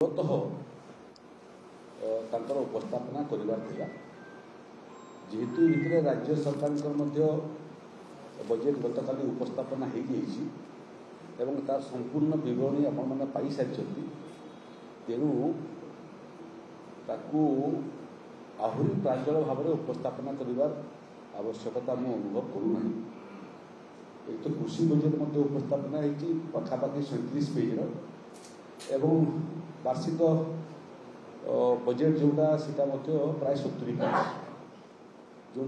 ମୂଳତଃ ତାଙ୍କର ଉପସ୍ଥାପନା କରିବାର ଥିଲା। ଯେହେତୁ ଭିତରେ ରାଜ୍ୟ ସରକାରଙ୍କର ମଧ୍ୟ ବଜେଟ୍ ଗତକାଲି ଉପସ୍ଥାପନା ହୋଇଯାଇଛି ଏବଂ ତାର ସମ୍ପୂର୍ଣ୍ଣ ବିବରଣୀ ଆପଣମାନେ ପାଇସାରିଛନ୍ତି। ତେଣୁ ତାକୁ ଆହୁରି ପ୍ରାଞ୍ଜଳ ଭାବରେ ଉପସ୍ଥାପନା କରିବାର ଆବଶ୍ୟକତା ମୁଁ ଅନୁଭବ କରୁନାହିଁ। ଏକ ତ କୃଷି ବଜେଟ୍ ମଧ୍ୟ ଉପସ୍ଥାପନା ହୋଇଛି ପାଖାପାଖି 37 ପେଜ୍ର ଏବଂ वार्षिक बजेट जोटा सीटा प्राय 70 पेज जो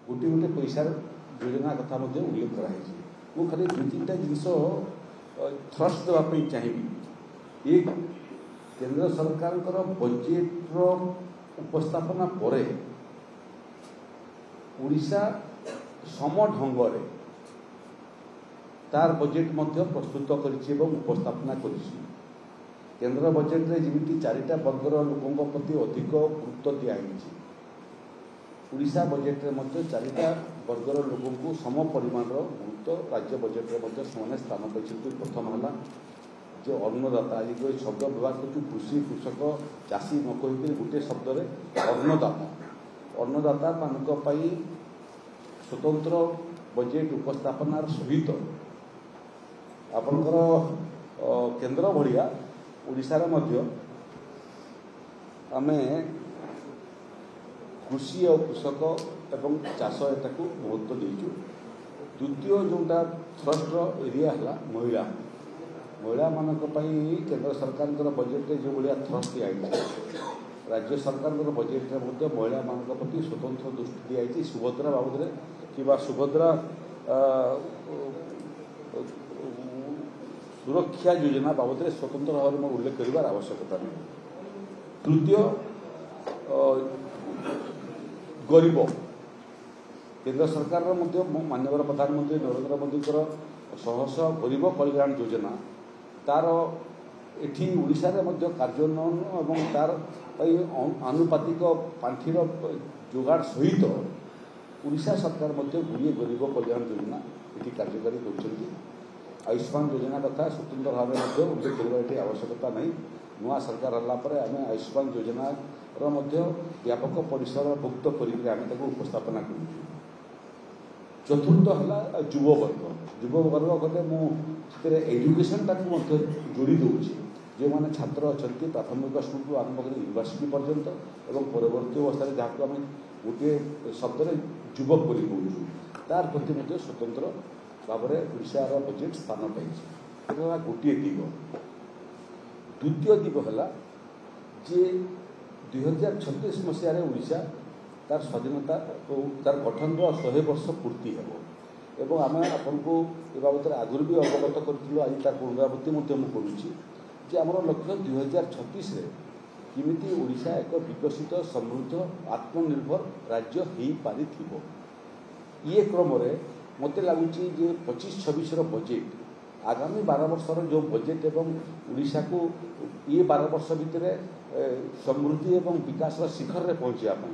गोटे गोटे पैसार योजना कथा उल्लेख कराई। मु खाली दुई तीन जिनस थ्रस्ट देवाई चाहिए। एक केंद्र सरकार बजेट्र उपस्थापना पर ओडिशा सम ढंग तार बजेट प्रस्तुत कर उपस्थापना कर केंद्र बजेट रे जमी 4टा वर्गर लोकों प्रति अधिक गुरुत्व दिखाई। ओडिशा बजेट रे 4टा वर्गर लोकों को सम परिमाण गुरुत्व राज्य बजेट रे से स्थान पाई। प्रथम है जो अन्नदाता आज जो शब्द व्यवहार कर कृषि कृषक चाषी न कहीकि गोटे शब्द अन्नदाता मानी स्वतंत्र बजेट उपस्थापनार सहित आपणकर केंद्र भाया ओडिशार आमे कृषि और कृषक एवं चाष एटाकू महत्व देचु। द्वितीय जोटा थ्रस्ट एरिया है महिला महिला मानक केंद्र सरकार बजेट रे जो भाया थ्रस्ट दिखाई। राज्य सरकार बजेट रे महिला मानक प्रति स्वतंत्र दृष्टि दिखाई। सुभद्रा बाबद कि सुभद्रा सुरक्षा योजना बाबद स्वतंत्र भाव में उल्लेख कर आवश्यकता नहीं। तृतीय गरीब केंद्र सरकार माननीय प्रधानमंत्री नरेंद्र मोदी सहस गरीब कल्याण योजना तार एठी ओडिशा रे कार्यान्वयन और तार आनुपातिक पांठिर जोगाड़ सहित ओडिशा सरकार गुड़िए गरीब कल्याण योजना ये कार्यकारी कर। आयुष्मान योजना कथा स्वतंत्र भाव में उल्लेख करने आवश्यकता नहीं। नुआ सरकार है आम आयुष्मान योजना व्यापक परिसर मुक्त कर उपस्थापना कर। चतुर्थ है युववर्ग गले मुझे एजुकेशन टाक जोड़ी दूसरी जो मैंने छात्र अच्छा प्राथमिक स्कूल आरंभ कर यूनिवर्सिटी पर्यंत और परवर्ती अवस्था जहाँ आम गोटे शब्द युवक बोली कहूँ तार प्रति स्वतंत्र भाव में ओडिशार बजेट स्थान पाई। गोटे दिग। द्वितीय दिग है जे 2036 मसीह ओडिशा तार स्वाधीनता तार गठन 100 वर्ष पूर्ति हो आम आपन को ए बाबद आगुरी भी अवगत करूँ। आज तार पुनरावृत्ति करुँची आम लक्ष्य 2036 किमिति ओडिशा एक विकसित समृद्ध आत्मनिर्भर राज्य हो पारि। ये क्रम मत लगुच 25-26 बजेट आगामी 12 वर्षर जो बजेट एवं ओडिशा को ये 12 वर्ष भितर समृद्धि एवं विकास शिखर में पहुँचापी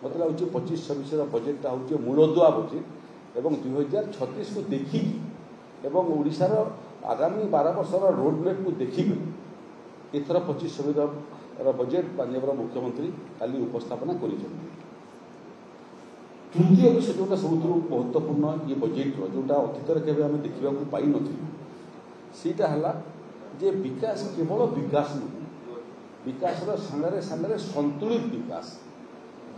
मत लगुच 25-26 बजेटा हूँ मूलदुआ बजेट एवं 2036 को देखिकी एवं ओडिशार आगामी 12 वर्षर रोडमैप को देखिक एथर 25-26 बजेट माननीय मुख्यमंत्री काली उपस्थापना कर। तृतीय विषय जोटा सब महत्वपूर्ण ये बजेट जोटा अतीत केवल आम देखा पाई नटा है जे विकास केवल विकास नुह विकास सांगे सांगे संतुलित विकास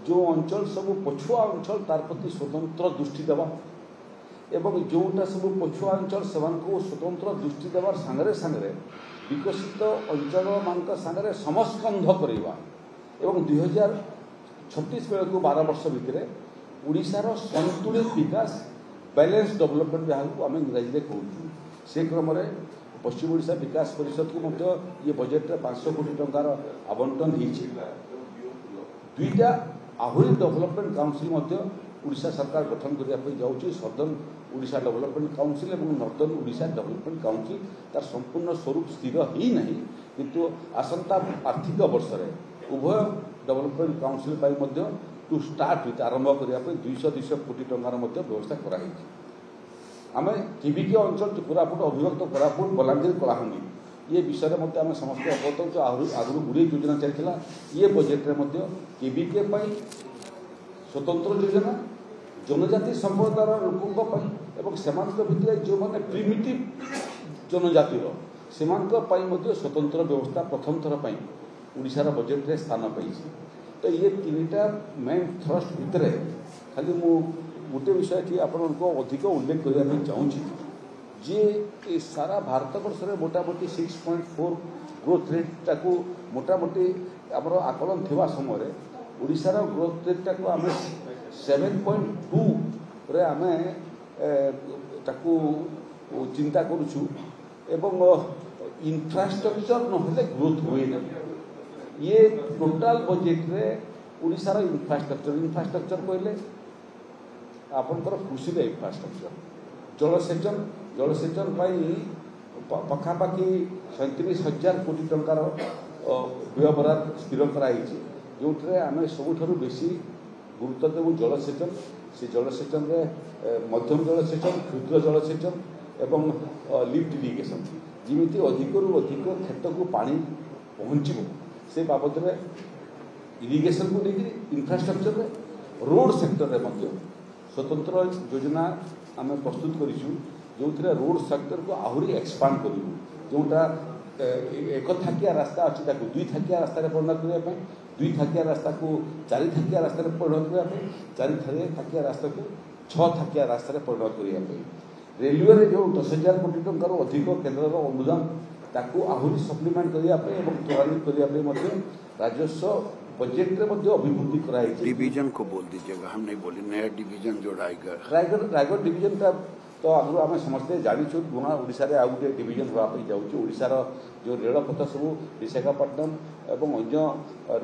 जो अंचल सब पछुआ अंचल तार प्रति स्वतंत्र दृष्टि देवा एवं जोटा सब पछुआ अंचल से स्वतंत्र दृष्टि देवार सांगे सांगे विकसित अंचल मान सांगे समस्कंध करवा एवं 2036 बेलू 12 वर्ष भितर ओडिशार संतुलित विकास बैलेंस डेवलपमेंट जहाँ आम इंग्राजी में कहूँ से क्रम पश्चिम ओडिशा विकास परिषद को ये बजेट रे 500 कोटी टंकार आवंटन होती। दुईटा आहरी डेवलपमेंट काउंसिल ओडिशा सरकार गठन करने जाऊँगी सदर्न ओडिशा डेवलपमेंट काउंसिल और नॉर्दर्न ओडिशा डेवलपमेंट काउंसिल तार संपूर्ण स्वरूप स्थिर ही नहीं किंतु आसंता आर्थिक वर्ष उभय development council to start with आरंभ करने 200 कोटी टंकार व्यवस्था कराई। आम केविके अंचल कोरापुट अभिभक्त कोरापुट बलांगीर कलाहांडी ये विषय में आम समस्त अवगत आगु गुड़े योजना चलता ये बजेट में केबीके स्वतंत्र योजना जनजाति संप्रदायर लोकों से जो मैंने प्रिमिटिव जनजातिर से स्वतंत्र व्यवस्था प्रथम थर पर ओडिशार बजेट रे स्थान पाई। तो ये तीनटा मेन थ्रस्ट भितर खाली मु गोटे विषय आपको अधिक उल्लेख करने चाहूँगी जे सारा भारत वर्ष में मोटामोटी 6.4 ग्रोथ रेट टाकू मोटामोटी आमर आकलन थिबा समय ओडिशार ग्रोथ रेट टाकू आम 7.2 रे आमे ताकू चिंता करूछु एवं इंफ्रास्ट्रक्चर नहेले ग्रोथ हुए ना। ये टोटाल बजेट रे ओडिशार इंफ्रास्ट्रक्चर कहले आपनकर कृषि इंफ्रास्ट्रक्चर जलसेचन पखापाखि 37,000 कोटी टंकार व्ययबराद स्थिर कराई जो आम सबुठ बेसी गुरुत्व देव जलसेचन से जलसेचन मध्यम जलसेचन क्षुद्र जलसेचन एवं लिफ्ट इरिगेशन जमी अधिकरू अधिक क्षेत्र को पानी पहुँच से बाबद इरिगेशन को लेकर इंफ्रास्ट्रक्चर रोड सेक्टर में स्वतंत्र योजना आम प्रस्तुत करूँ जो रोड सेक्टर को आहरी एक्सपांड करूँ जोटा एक थाकिया रास्ता अच्छी दुई थाकिया रास्ता परिणत करने दुई थाकिया रास्ता को 4 थाकिया रास्ता परिणत करने 4 थाकिया रास्ता को 6 थाकिया रास्ता परिणत करने रेलवे जो 10,000 कोटी टंकार अधिक केन्द्र अनुदान ताकू आहरी सप्लीमेंट करने त्वरान्वित करने राजस्व बजेट रे अभिवृद्धि कराई। डिवीजन को बोल दीजिएगा, हम नहीं बोले नया डिवीजन जो रायगढ़ डिवीजन का तो आगु आम समस्ते जाचु नुआ ओडिशा रे आउ गोटे डिवीजन होगापी जाऊँ ओडिशार जो रेलपथ सब विशाखापट्टनम एवं अन्य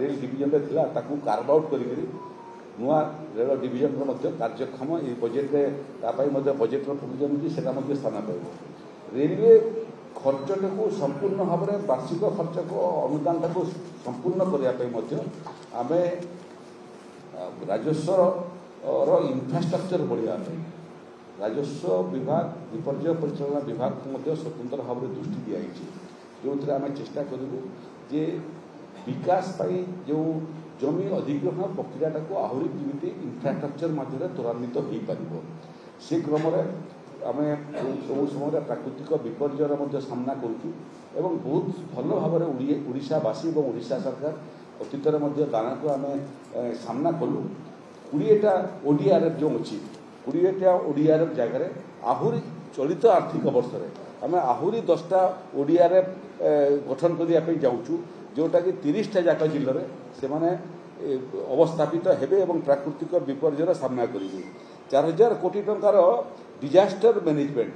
रेल डिवीजन रे थिला ताकू कार्व आउट करी नुआ रेल डिवीजन कार्यक्षम ये बजेट रे बजेट प्रोविजन की स्थान पाइब। रेलवे खर्चटा को संपूर्ण भाव में वार्षिक खर्च को अनुदान को संपूर्ण करने आम राजस्व इंफ्रास्ट्रक्चर बढ़ाई राजस्व विभाग विपर्य परिचालना विभाग को स्वतंत्र भाव में दृष्टि दिखाई जो थे आम चेष्टा करूँ जे विकास जो जमी अधिग्रहण प्रक्रियाटा को आहरी केमी इंफ्रास्ट्रक्चर मध्य त्वरान्वित हो पार से क्रम आम सब समय प्राकृतिक विपर्यर सामना करुँ बहुत भल भाव में ओडिशावासी और ओडिशा सरकार अतीत दाना को आम सामना कलु 20टा ODRF जो अच्छी 20टा ODRF जगह आहरी चलित आर्थिक वर्ष में आम आहरी 10टा ODRF गठन करने जाऊँ जोटा कि 30टा जाक जिले में से अवस्थापित हेबे प्राकृतिक विपर्यर सामना करेंगे 4,000 कोटी टंकार डिजास्टर मैनेजमेंट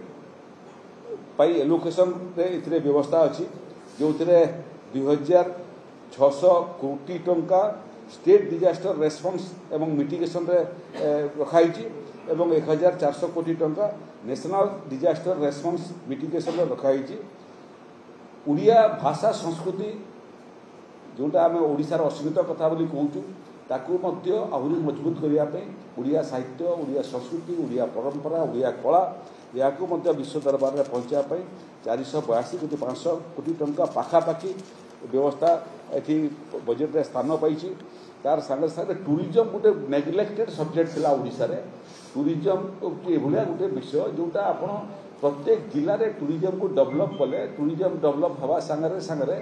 पाई एलोकेशन रे व्यवस्था अच्छी जो 2,600 कोटी टंका स्टेट डिजास्टर रेस्पॉन्स एवं मिटिगेशन रे रखाई 1,400 कोटी टंका नेशनल डिजास्टर रेस्पॉन्स मिटिगेशन रे रखाई। उड़िया भाषा संस्कृति जोटा आम ओडिशार अस्मिता कथा बोली कहूँ ताकू आहरी मजबूत करने उड़िया साहित्य उड़िया संस्कृति उड़िया परंपरा उड़िया कला या विश्व दरबार में पहुँचापी 482 कोटी 500 कोटी टंका पखापाखि व्यवस्था ये बजेट रे स्थान पाई। तार सागे सागे टूरिज्म गोटे नेग्लेक्टेड सब्जेक्ट थिला ओडिशा रे टूरिज्म एभलिया गोटे विषय जोटा आपण प्रत्येक जिले में टूरिज्म को डेवलप कले टूरिज्म डेवलप हवा सागरे सागरे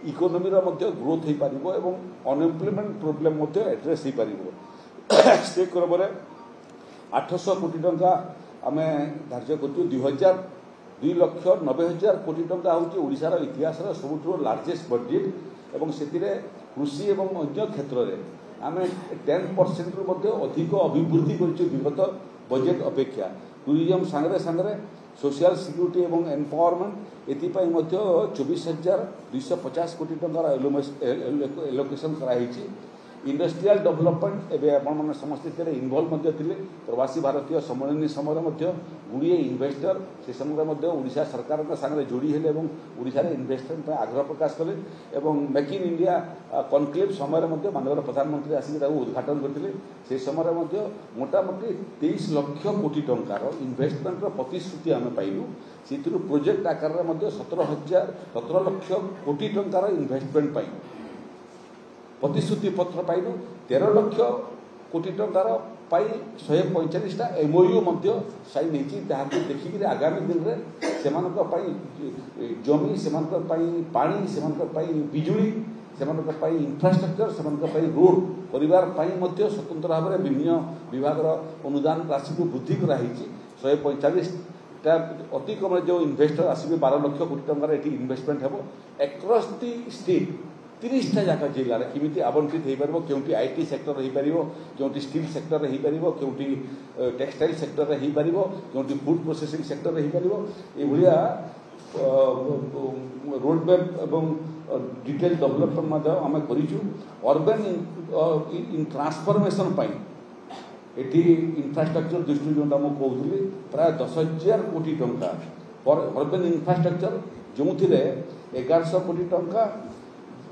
इकोनोमी ग्रोथ हो पार और अनएम्प्लॉयमेंट प्रोब्लेम एड्रेस हो पार से क्रम 800 कोटी टंका आम धार्य कर 2,90,000 कोटी टंका हूँ ओडिशार इतिहास सबुठ लार्जेस्ट बजेट और से कृषि और अन्य क्षेत्र में आम 10% रु अधिक अभिवृद्धि कर विगत बजेट अपेक्षा टूरिज्म सागरे सागरे सोशल सिक्यूरिटी एवं एम्पावरमेंट एपाई 24,250 कोटी टंकार एलोकेशन कराई इंडस्ट्रियल डेवलपमेंट एवं आपण समस्त इनवल्व थे प्रवासी भारतीय सम्मेलन समय गुड़िए इन्वेस्टर से समय ओडिशा सरकार सागर जोड़ी हेले ओडिशा इन्वेस्टमेंट आग्रह प्रकाश कले मेक इन इंडिया कनक्लेव समय माननीय प्रधानमंत्री आसिक उद्घाटन करते से समय मोटामोटी 23 लाख कोटी टंकार इन्वेस्टमेंट प्रतिश्रुति आम पाइलु से प्रोजेक्ट आकार में 17 लाख कोटी टंकार इन्वेस्टमेंट पाइलु प्रतिश्रुति पत्र पाइलु 13 लाख कोटी टंकार 145टा एमओयू साइन होती देखिक आगामी दिन में से जमी से पानी से बिजुली से इंफ्रास्ट्रक्चर से रोड परिवार स्वतंत्र भाव में विभिन्न विभाग अनुदान राशि को वृद्धि कराई 145टा अति कम जो इन्वेस्टर आसवे 12 लाख कोटी टंकार ये इन्वेस्टमेंट हम एक्रॉस दी स्टेट 30टा जाक जिले में केमी आवंटित हो पार क्योंकि आईटी सेक्टर हो पार क्योंकि स्टील सेक्टर हो पार क्योंकि टेक्सटाइल सेक्टर हो पार क्योंकि फूड प्रोसेसिंग सेक्टर हो पार ये रोडमैप एवं डिटेल डेवलपमेंट आम करूँ अर्बन इन ट्रांसफॉर्मेशन ये इंफ्रास्ट्रक्चर दृष्टि जो कहूली प्राय 10,000 कोटी टंका फॉर अर्बन इंफ्रास्ट्रक्चर जो 1100 कोटी टंका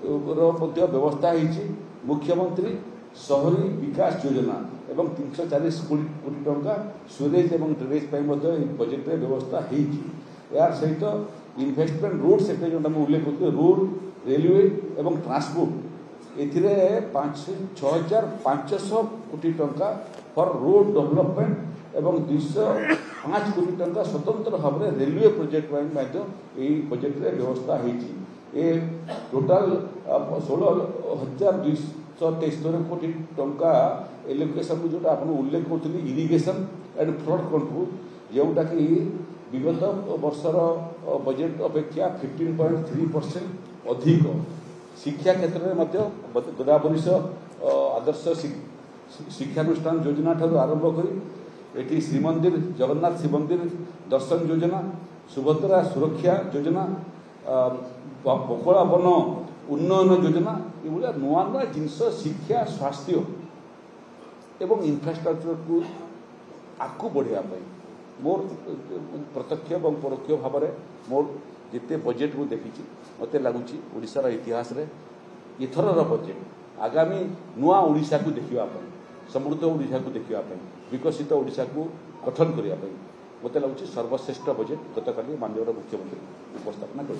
व्यवस्था होती मुख्यमंत्री शहरी विकास योजना एवं 340 कोटी टंका सुरेज और ड्रेनेज बजेट में व्यवस्था होती यार सहित इन्वेस्टमेंट रोड सेक्टर जो उल्लेख करते रोड रेलवे एवं ट्रांसपोर्ट ए 6,500 कोटी टंका फॉर रोड डेवलपमेंट एवं 205 कोटी टंका स्वतंत्र भाव में रेलवे प्रोजेक्ट बजेट में व्यवस्था होती ये टोटाल 16,273 कोटी टंका एलोकेशन को जोटा आप उल्लेख करते इरिगेशन एंड फ्लड कंट्रोल जोटा कि विगत वर्षर बजेट अपेक्षा 15.3% अधिक शिक्षा क्षेत्र में गोदावरीश आदर्श शिक्षानुष्ठान योजना ठार आरंभ कर श्रीमंदिर जगन्नाथ श्रीमंदिर दर्शन योजना सुभद्रा सुरक्षा योजना बकोड़ा वन उन्नयन योजना ये नुआ नुआ जिनस शिक्षा स्वास्थ्य एवं इंफ्रास्ट्रक्चर को आगू बढ़ापी मोर प्रत्यक्ष और परोक्ष भाव में मोर जिते बजेट को देखी मत लगुच ओडिशार इतिहास रे इथर बजेट आगामी नुआ ओडिशा को देखापी समृद्ध ओडिशा को देखापी विकसित ओडिशा को गठन करने मत लगुच सर्वश्रेष्ठ बजेट गतकाली माननीय मुख्यमंत्री उपस्थापना कर।